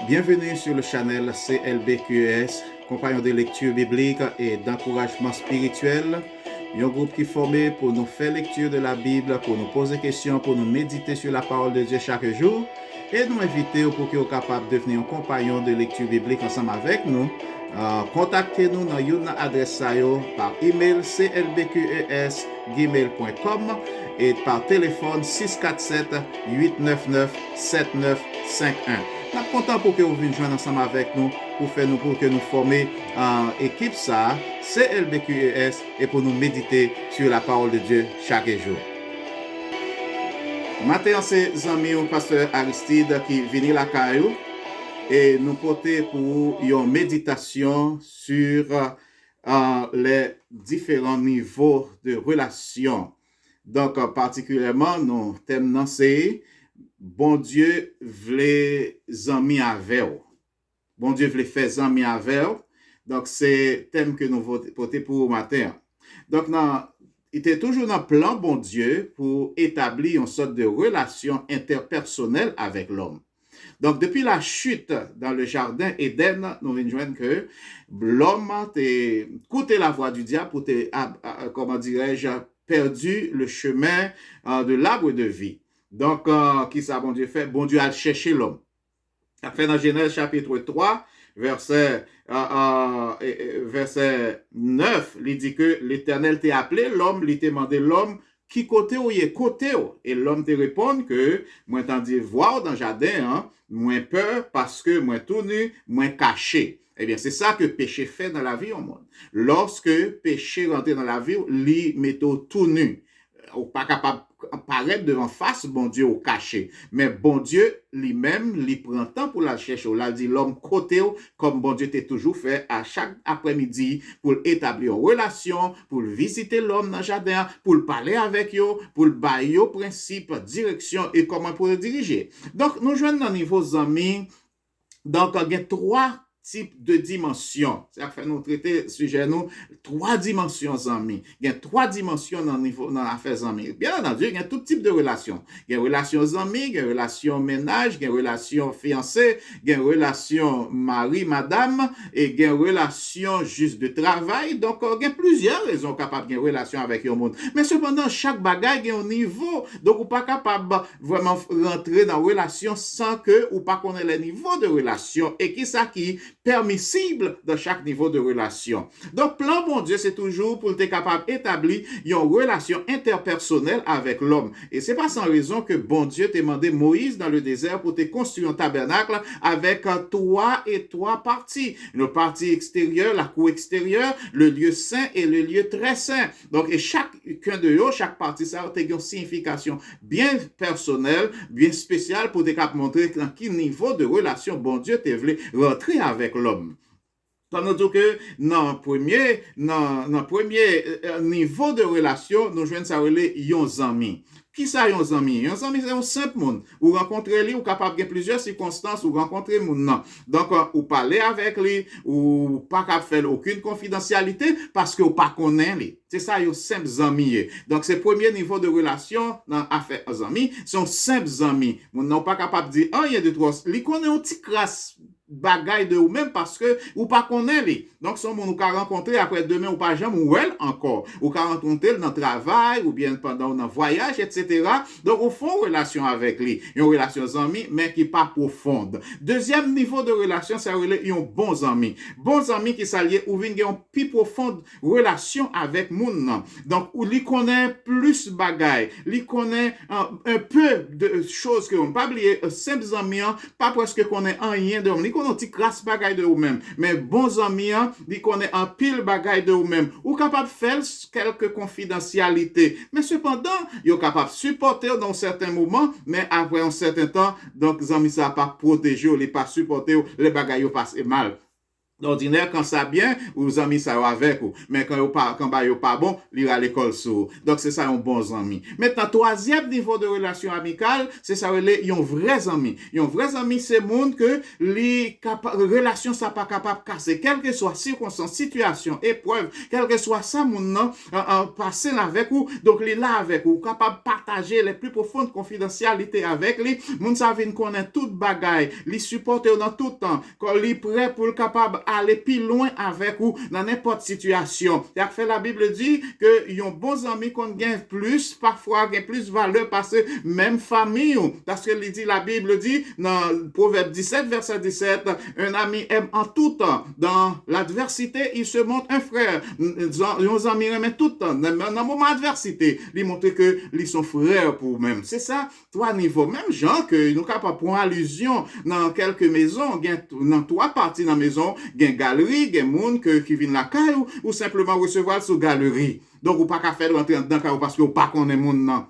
Bienvenue sur le channel CLBQES, compagnon de lecture biblique et d'encouragement spirituel. Un groupe qui est formé pour nous faire lecture de la Bible, pour nous poser des questions, pour nous méditer sur la parole de Dieu chaque jour et nous inviter pour que vous soyez capable de devenir un compagnon de lecture biblique ensemble avec nous. Contactez-nous dans une adresse par email clbqes@gmail.com et par téléphone 647-899-7951. Nous sommes contents pour que vous veniez joindre ensemble avec nous pour que nous formions en équipe ça, CLBQES, et pour nous méditer sur la parole de Dieu chaque jour. Maintenant, c'est amis au pasteur Aristide qui vient la caillou et nous porter pour une méditation sur les différents niveaux de relations. Donc, particulièrement, nous thème c'est bon Dieu voulait amis avec vous. Bon Dieu voulait faire amis avec vous. Donc, c'est le thème que nous portons pour le matin. Donc, il était toujours dans le plan bon Dieu pour établir une sorte de relation interpersonnelle avec l'homme. Donc, depuis la chute dans le jardin Éden, nous venons que l'homme a écouté la voix du diable pour comment dirais-je, perdu le chemin de l'arbre de vie. Donc, qui ça, bon Dieu fait? Bon Dieu a cherché l'homme. Ça fait dans Genèse chapitre 3, verset 9, il dit que l'Éternel t'a appelé l'homme, il t'a demandé l'homme, qui côté ou y est côté ou? Et l'homme te répond que, moi t'en dis voir dans le jardin, moins peur parce que moi tout nu, moins caché. Eh bien, c'est ça que péché fait dans la vie au monde. Lorsque péché rentre dans la vie, il met tout nu. Ou pas capable apparaître devant face bon Dieu au caché. Mais bon Dieu lui-même, il prend temps pour la chercher. Il dit l'homme côté comme bon Dieu t'a toujours fait à chaque après-midi pour établir une relation, pour visiter l'homme dans le jardin, pour parler avec eux, pour bailler au principe, direction et comment pour le diriger. Donc, nous jouons dans le niveau amis. Donc, il y a trois type de dimension. C'est-à-dire que nous traiter sujet nous trois dimensions amis. Il y a trois dimensions dans l'affaire amis. Bien entendu, il y a tout type de relations. Il y a relations amis, il y a relations ménage, il y a relations fiancées, il y a relations mari, madame, et il y a relations juste de travail. Donc, il y a plusieurs raisons capables de relation avec le monde. Mais cependant, chaque bagaille a un niveau. Donc, ou pas capable vraiment rentrer dans relation sans que ou pas connaître les niveaux de relation et qui ça qui permissible dans chaque niveau de relation. Donc, plan bon Dieu, c'est toujours pour être capable d'établir une relation interpersonnelle avec l'homme. Et c'est pas sans raison que bon Dieu t'a demandé Moïse dans le désert pour te construire un tabernacle avec trois parties. Une partie extérieure, la cour extérieure, le lieu saint et le lieu très saint. Donc, et chacun de eux, chaque partie, ça a une signification bien personnelle, bien spéciale pour te capable montrer dans quel niveau de relation bon Dieu t'a voulu rentrer avec l'homme. Tandis que dans premier niveau de relation, nous jouons ça relais yon amis. Qui ça yon amis? Yon amis c'est un simple monde. Ou rencontrer lui ou capable de plusieurs circonstances ou rencontrer moun nan. Donc ou parler avec lui ou pas capable faire aucune confidentialité parce que ou pas connaît lui. C'est ça yon simple amis. Donc c'est premier niveau de relation dans affaire amis, sont simples amis. Moun nan pas capable de dire rien de trop. Li connaît un petit crasse bagaille de ou même parce que ou pas connaît les. Donc son moun ou ka rencontrer après demain ou pas jamais ou elle encore ou ka rencontrer dans travail ou bien pendant un voyage etc. Donc au fond relation avec lui, une relation amis mais qui pas profonde. Deuxième niveau de relation c'est un bon ami. Bons amis qui s'allient ou vinn une plus profonde relation avec moun. Donc ou li connaît plus bagaille, li connaît un peu de choses que on pas oublier simples amis pas presque connaît rien de on ti crasse bagay de ou même mais bons amis ils connaissent un pile bagay de ou même ou capable faire quelques confidentialités mais cependant ils sont capable supporter dans certains moments mais après un certain temps donc les amis ça pas protéger ou les pas supporter les bagay passent mal. D'ordinaire, quand ça bien, ou amis ça va avec ou. Mais quand yo pas bon, il à l'école sous. Donc, c'est ça, un bon ami. Maintenant, troisième niveau de relation amicale, c'est ça, yon vrais amis. Yon vrais amis, c'est monde que les relations ça pas capable de casser. Quelle que soit circonstance, situation, épreuve, quel que soit ça, moun nan, passer avec ou, donc, il là avec ou, capable de partager les plus profondes confidentialités avec lui. Moun sa vin connaît toute bagaille, li supporte dans tout temps, quand li prêt pour le capable aller plus loin avec ou dans n'importe situation. C'est fait la Bible dit que yon bons amis qu'on gagne plus, parfois gagne plus valeur parce que même famille, parce que la Bible dit dans Proverbe 17, verset 17, un ami aime en tout temps. Dans l'adversité, il se montre un frère. Nos amis aiment tout temps. Dans le moment d'adversité, ils montrent que ils sont frères pour eux-mêmes. C'est ça, trois niveaux. Même gens que nous capables pour allusion dans quelques maisons, dans trois parties dans la maison, gen galerie, gen moun qui vient la caille ou simplement recevoir sur galerie. Donc, ou pas qu'à faire rentrer dans la caille parce que ou pas qu'on est moun nan.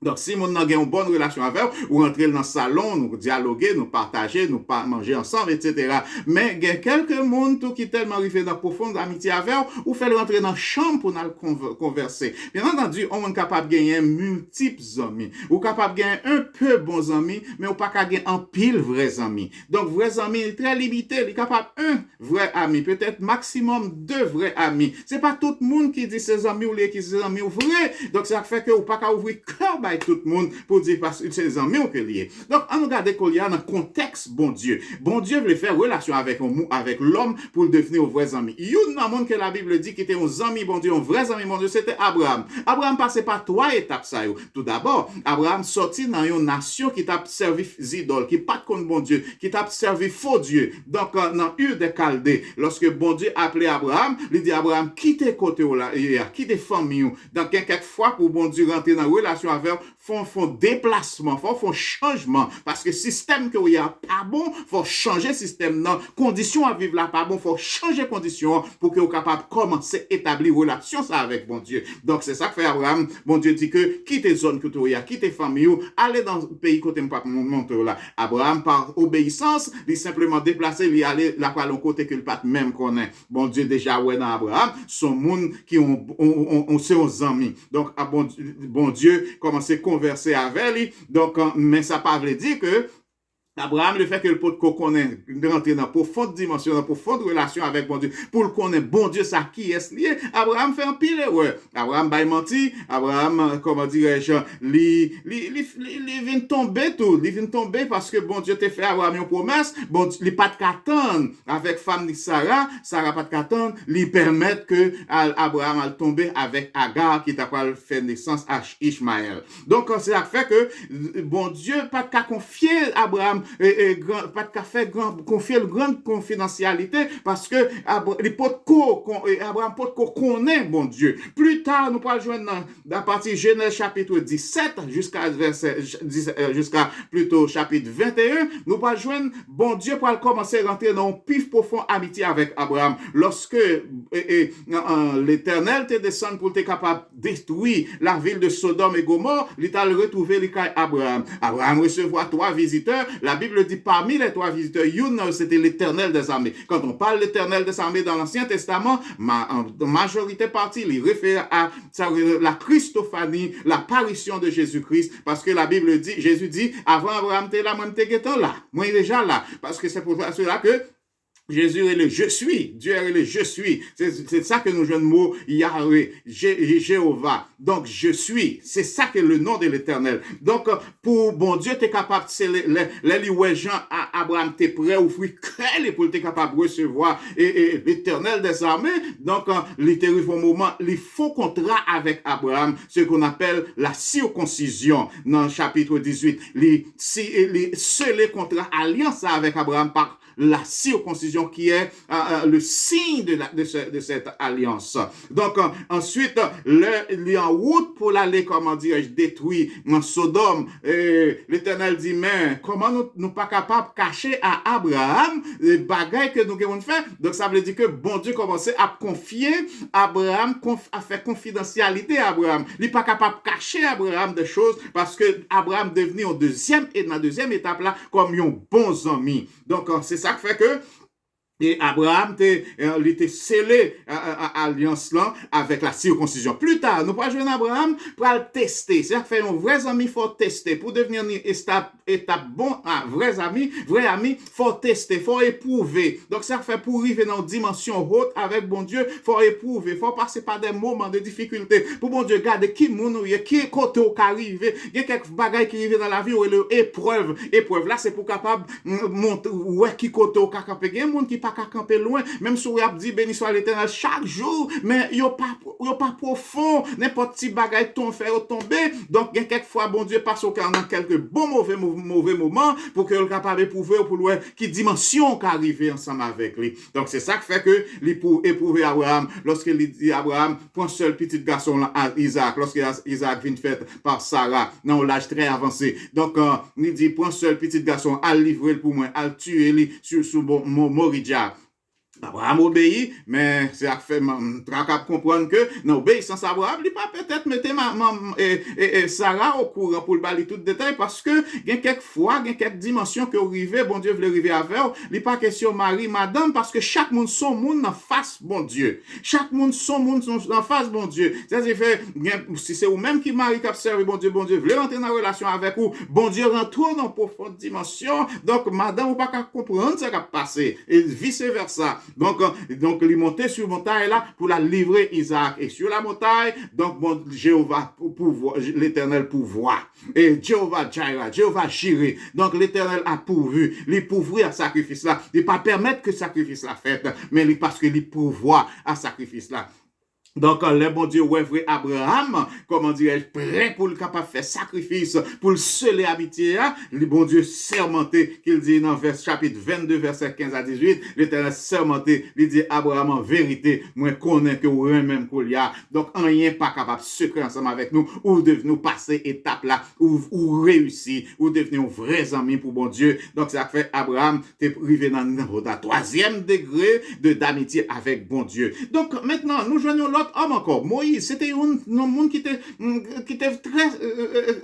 Donc, si mon a une bonne relation avec ou rentrer dans le salon, nous dialoguer, nous partager, nous manger ensemble, etc. Mais il y a quelques monde qui tellement arrivé dans profonde amitié avec ou fait rentrer dans la chambre pour nous converser. Bien entendu, on est capable de gagner multiples amis. Ou capable de gagner un peu bons amis, mais ou pas qu'à gagner en pile vrais amis. Donc, vrais amis, très limité. Il est capable un vrai ami, peut-être maximum deux vrais amis. C'est pas tout le monde qui dit ses amis ou les qui ses amis ou vrais. Donc, ça fait que ou pas qu'à ouvrir cœur tout le monde pour dire parce que c'est les amis que lié. Donc, on regarde qu'il y a dans le contexte bon Dieu. Bon Dieu veut faire relation avec l'homme pour devenir un vrai ami. Il y a un monde que la Bible dit qui était un ami bon Dieu, un vrai ami bon Dieu, c'était Abraham. Abraham passait par trois étapes ça. Tout d'abord, Abraham sorti dans une nation qui t'a servi idoles, qui pas contre bon Dieu, qui t'a servi faux Dieu. Donc, dans Ur des Chaldées, lorsque bon Dieu appelait Abraham, il dit Abraham, quitte côté là, quitte famille. Donc, quelques fois pour bon Dieu rentrer dans relation avec font déplacement, font changement, parce que système que y a pas bon, faut changer système non, condition à vivre là pas bon, faut changer condition pour que vous capable commencer établir relation ça avec bon Dieu. Donc c'est ça que fait Abraham, bon Dieu dit que quitte zone que tu y a, quitte famille, aller dans le pays côté pas monter là. Abraham par obéissance, il simplement déplacé, il aller là par l'autre côté que le pas même connaît. Bon Dieu déjà ouais dans Abraham, son monde qui on c'est aux amis. Donc bon Dieu commencer converser avec lui. Donc, mais ça pas veut dire que Abraham, le fait que le pot connaît, rentrer dans profonde dimension, dans profonde relation avec bon Dieu, pour le connaître bon Dieu, ça qui est lié, Abraham fait un pile erreur. Abraham va menti, Abraham, comment dirais-je, il vient tomber tout, il vient tomber parce que bon Dieu t'a fait Abraham une promesse, bon, il pas de qu'attendre avec femme de Sarah pas de qu'attendre, lui permettre que Abraham a tombé avec Agar qui t'a pas fait naissance à Ishmaël. Donc, c'est ça fait que bon Dieu pas de qu'à confier Abraham pas de café confier une grande confidentialité parce que Abraham peut connaître bon Dieu. Plus tard, nous pourrons joindre à partir de Genèse chapitre 17 jusqu'à plutôt chapitre 21, nous pourrons joindre bon Dieu pour commencer à rentrer dans une pif profond amitié avec Abraham. Lorsque l'Éternel te descend pour être capable de détruire la ville de Sodome et Gomorrhe, il t'a retrouvé Abraham. Abraham recevoir trois visiteurs. La Bible dit parmi les trois visiteurs, c'était l'Éternel des armées. Quand on parle de l'Éternel des armées dans l'Ancien Testament, en majorité partie, il réfère à la Christophanie, l'apparition de Jésus-Christ, parce que la Bible dit, Jésus dit, avant Abraham t'es là, moi t'es là, moi déjà là, parce que c'est pour cela que Jésus est le je suis. Dieu est le je suis. C'est ça que nous jouons le mot Yahweh, Jéhovah. Donc, je suis. C'est ça que le nom de l'Éternel. Donc, pour bon Dieu, tu es capable, c'est les gens à Abraham, tu es prêt à offrir crêle pour être capable de recevoir l'Éternel des armées. Donc, littéralement, au moment, il faut contrat avec Abraham, ce qu'on appelle la circoncision. Dans le chapitre 18, les contrats alliance avec Abraham par la circoncision qui est le signe de cette alliance. Donc, ensuite, il est en route pour l'aller, comment dirais-je, détruire en Sodome. L'Éternel dit, mais comment nous pas capables de cacher à Abraham les bagailles que nous avons fait? Donc, ça veut dire que bon Dieu commençait à confier Abraham, à faire confidentialité à Abraham. Il n'est pas capable de cacher à Abraham des choses parce que Abraham est devenu dans la deuxième étape là comme un bon ami. Donc, c'est ça qui fait que Et Abraham il était scellé à alliance là avec la circoncision. Plus tard, nous pourrons jouer Abraham pour le tester. C'est-à-dire que un vrai ami, faut tester. Pour devenir une étape bon, vrai ami, faut tester, faut éprouver. Donc, ça fait pour arriver dans une dimension haute avec bon Dieu, faut éprouver, faut passer par des moments de difficulté. Pour bon Dieu, garder qui qui côté au arrivé. Il y a quelques bagailles qui arrivent dans la vie où il y a épreuve. Épreuve là, c'est pour capable montrer, ouais, qui côté au capable. Il y a des gens qui pas camper loin, même si on a dit béni soit l'Éternel chaque jour, mais yo pas profond, n'importe qui bagaille ton faire tomber. Donc quelquefois bon Dieu passe au cœur dans quelques bons mauvais moments pour que le capable éprouver pour voir qui dimension qui arrive ensemble avec lui. Donc c'est ça qui fait que l'éprouver Abraham lorsqu'il dit Abraham prend seul petit garçon là à Isaac lorsque Isaac vient fait par Sarah dans l'âge très avancé. Donc il dit prend seul petit garçon à livrer pour moi, à tuer lui sur Moridja. Abraham obéit, mais c'est à fait capable comprendre que dans l'obéissance Abraham, il pas peut-être mettre Sarah au courant pour le balayer tout détail parce que il y a quelques fois, il y a quelques dimensions que arriver, bon Dieu veut arriver avec, il pas question mari, madame parce que chaque monde son monde en face bon Dieu. Chaque monde son monde en face bon Dieu. C'est-à-dire si c'est ou même qui mari qui observe bon Dieu veut rentrer dans relation avec vous, bon Dieu rentre dans profonde dimension. Donc madame ou pas comprendre ce qui a passé et vice versa. Donc, il montait sur la montagne là pour la livrer Isaac. Et sur la montagne, donc, bon, Jéhovah, l'Éternel pourvoit. Et Jéhovah Jireh, Jéhovah Jireh. Donc, l'Éternel a pourvu. Il pourvoit à sacrifice là. Il pas permettre que sacrifice là fait, mais parce que il pourvoit à sacrifice là. Donc, le bon Dieu, ouais, vrai Abraham, comment dirais-je, prêt pour le capable faire sacrifice, pour le sceller amitié, le bon Dieu sermenté, qu'il dit dans chapitre 22, verset 15 à 18, l'Éternel sermenté, il dit Abraham en vérité, moi connais que vous même qu'on y a. Donc, rien pas capable de secret ensemble avec nous, ou de nous passer étape là, ou réussir, ou devenir vrais amis pour bon Dieu. Donc, ça fait Abraham, t'es arrivé dans le troisième degré d'amitié avec bon Dieu. Donc, maintenant, nous joignons l'autre homme encore. Moïse, c'était un monde qui était très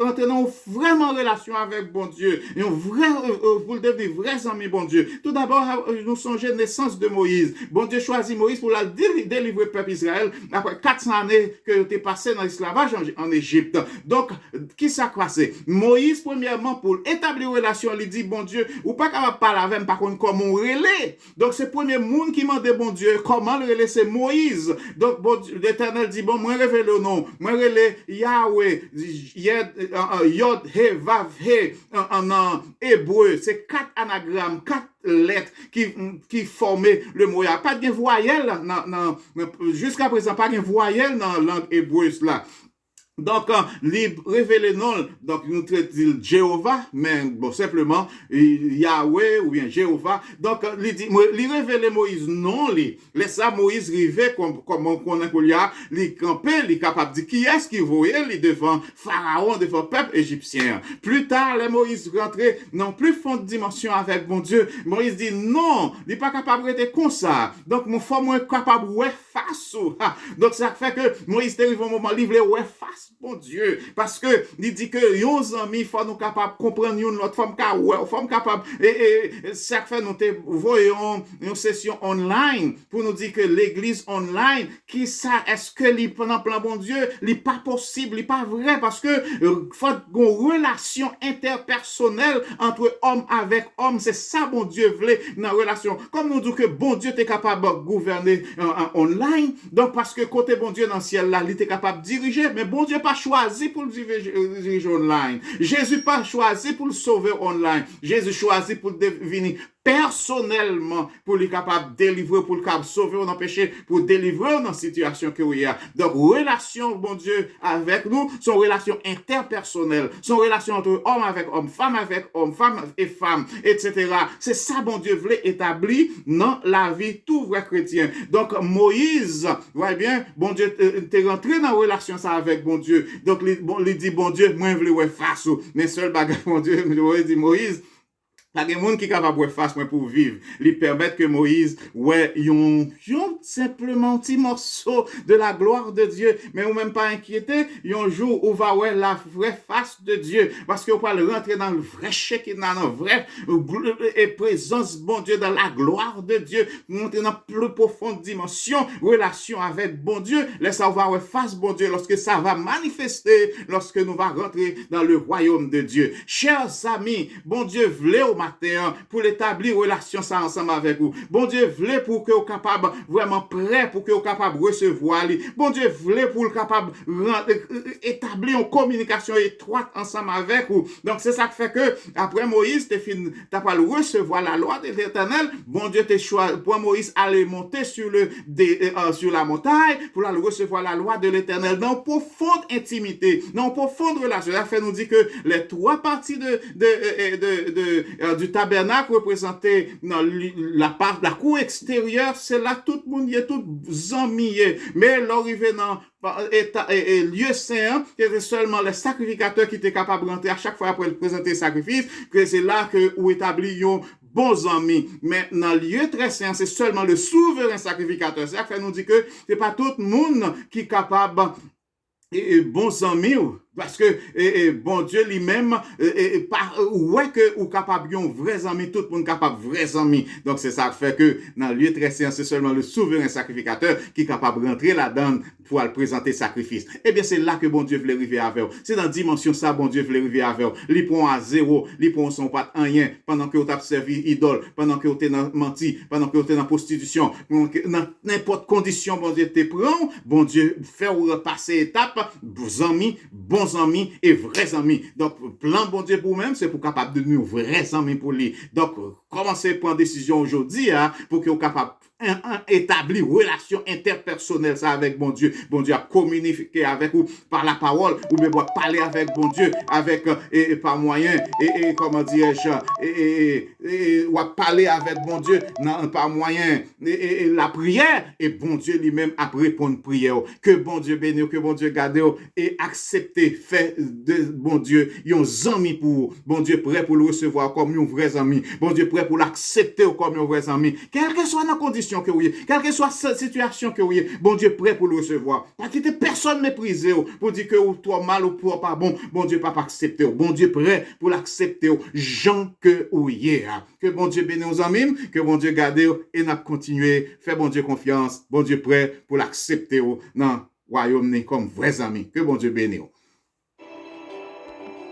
entraînant vraiment en relation avec bon Dieu. Et pour devenir vrais amis bon Dieu. Tout d'abord, nous songeons la naissance de Moïse. Bon Dieu choisit Moïse pour la délivrer le peuple Israël après 400 années que tu es passé dans l'esclavage en Égypte. Donc, qui s'est passé? Moïse, premièrement, pour établir une relation, il dit, bon Dieu, ou pas capable de parler avec, par contre, comment on relais. Donc, c'est le premier monde qui m'a dit, bon Dieu, comment le relais, c'est Moïse. Donc, bon l'Éternel dit, bon, moi révèle le nom, moi révèle Yahweh, Yod, He, Vav, He, en hébreu, c'est 4 anagrammes, 4 lettres qui formaient le mot. Il n'y a pas de voyelle, jusqu'à présent, pas de voyelle dans la langue hébreuse là. Donc, révéler non, donc nous traitons Jéhovah, mais bon, simplement, Yahweh ou bien Jéhovah. Donc, il révèle Moïse non, laisse ça Moïse river comme on connaît qu'il y a, il campé, il est capable de dire qui est-ce qui voyait, il devant Pharaon, devant le peuple égyptien. Plus tard, les Moïse rentrait dans plus fonde dimension avec mon Dieu. Moïse dit non, il n'est pas capable d'être comme ça. Donc, mon frère, moi, capable de ouais face. Donc, ça fait que Moïse arrive au moment, il voulait ouais face. Bon Dieu, parce que il dit que nos amis faut nous capable comprendre notre femme capable et ça fait nous voyons une session online pour nous dire que l'église online qui ça est-ce que li pendant plan bon Dieu, li pas possible, li pas vrai parce que faut une relation interpersonnelle entre homme avec homme, c'est ça bon Dieu voulait dans relation. Comme nous dit que bon Dieu est capable de gouverner online, donc parce que côté bon Dieu dans le ciel là, il était capable de diriger, mais bon Dieu pas choisi pour le diriger online. Jésus pas choisi pour le sauver online. Jésus choisi pour devenir personnellement pour les capable de délivrer, pour le capable de sauver ou d'empêcher, pour délivrer dans la situation que il y a. Donc, relation, bon Dieu, avec nous, son relation interpersonnelle, son relation entre homme avec homme, femme et femme, etc. C'est ça, bon Dieu, voulait établir dans la vie tout vrai chrétien. Donc, Moïse, voyez bien, bon Dieu, t'es rentré dans la relation ça avec bon Dieu. Donc, il dit, bon Dieu, moi, je voulais face, mais seul bagage, bon Dieu, il dit, Moïse, Pas de monde qui est capable de faire face pour vivre. Lui permettre que Moïse, ouais, yon simplement un petit morceau de la gloire de Dieu, mais ou même pas inquiété, yon jour où va ouais la vraie face de Dieu, parce qu'on peut rentrer dans le vrai chèque, dans la vraie présence, bon Dieu, dans la gloire de Dieu, monter dans plus profonde dimension, relation avec bon Dieu, laisse ça va ouais face, bon Dieu, lorsque ça va manifester, lorsque nous va rentrer dans le royaume de Dieu. Chers amis, bon Dieu, voulez au matin pour établir relation ça ensemble avec vous. Bon Dieu, voulez pour que vous capable vraiment prêt pour que vous capable recevoir lui. Bon Dieu, voulez pour le capable établir une communication étroite ensemble avec vous. Donc c'est ça qui fait que après Moïse t'as pas le recevoir la loi de l'Éternel. Bon Dieu t'a choisi pour Moïse aller monter sur la montagne pour aller recevoir la loi de l'Éternel dans profonde intimité, dans profonde relation. Ça fait nous dit que les trois parties du tabernacle représentaient la cour extérieure, c'est là tout le monde y est tout emmillé. Mais l'arrivée dans lieu saint, c'était seulement les sacrificateurs qui étaient capables de rentrer à chaque fois après présenter le sacrifice, que c'est là que où établions bons amis. Mais dans le lieu très saint, c'est seulement le souverain sacrificateur. C'est ça que nous dit que c'est pas tout le monde qui est capable bons amis, parce que bon Dieu lui-même ouais que ou capable un vrai ami, tout le monde capable vrais amis. Donc c'est ça qui fait que dans le lieu très saint, c'est seulement le souverain sacrificateur qui est capable de rentrer là-dedans pour aller présenter sacrifice. Eh bien c'est là que bon Dieu voulait arriver avec vous. C'est dans la dimension ça bon Dieu voulait arriver avec vous. Il prend à zéro, il prend son pas rien pendant que vous avez servi idole, pendant que vous avez menti, pendant que vous avez dans prostitution, dans n'importe condition bon Dieu te prend, bon Dieu fait repasser étape, bons amis et vrais amis. Donc, plan bon Dieu pour vous-même, c'est pour capable de devenir vrais amis pour lui. Donc, commencez à prendre décision aujourd'hui, pour que vous capable établir relation interpersonnelle ça avec bon Dieu a communiqué avec vous par la parole ou bien parler avec bon Dieu avec par moyen comment dirais-je ou parler avec bon Dieu par moyen la prière et bon Dieu lui-même a répondre prière que bon Dieu bénisse que bon Dieu garde et accepter fait de bon Dieu yon ami pour bon Dieu prêt pour le recevoir comme un vrai ami bon Dieu prêt pour l'accepter comme un vrai ami quelle que soit la condition que vous quelle que soit cette situation que vous bon Dieu prêt pour le recevoir. Pas quitter personne méprisé pour dire que toi mal ou toi pas bon, bon Dieu pas accepter. Bon Dieu prêt pour l'accepter. Jean que vous que bon Dieu bénisse aux amis, que bon Dieu garde et n'a continuer, fait bon Dieu confiance, bon Dieu prêt pour l'accepter dans royaume comme vrais amis. Que bon Dieu bénisse.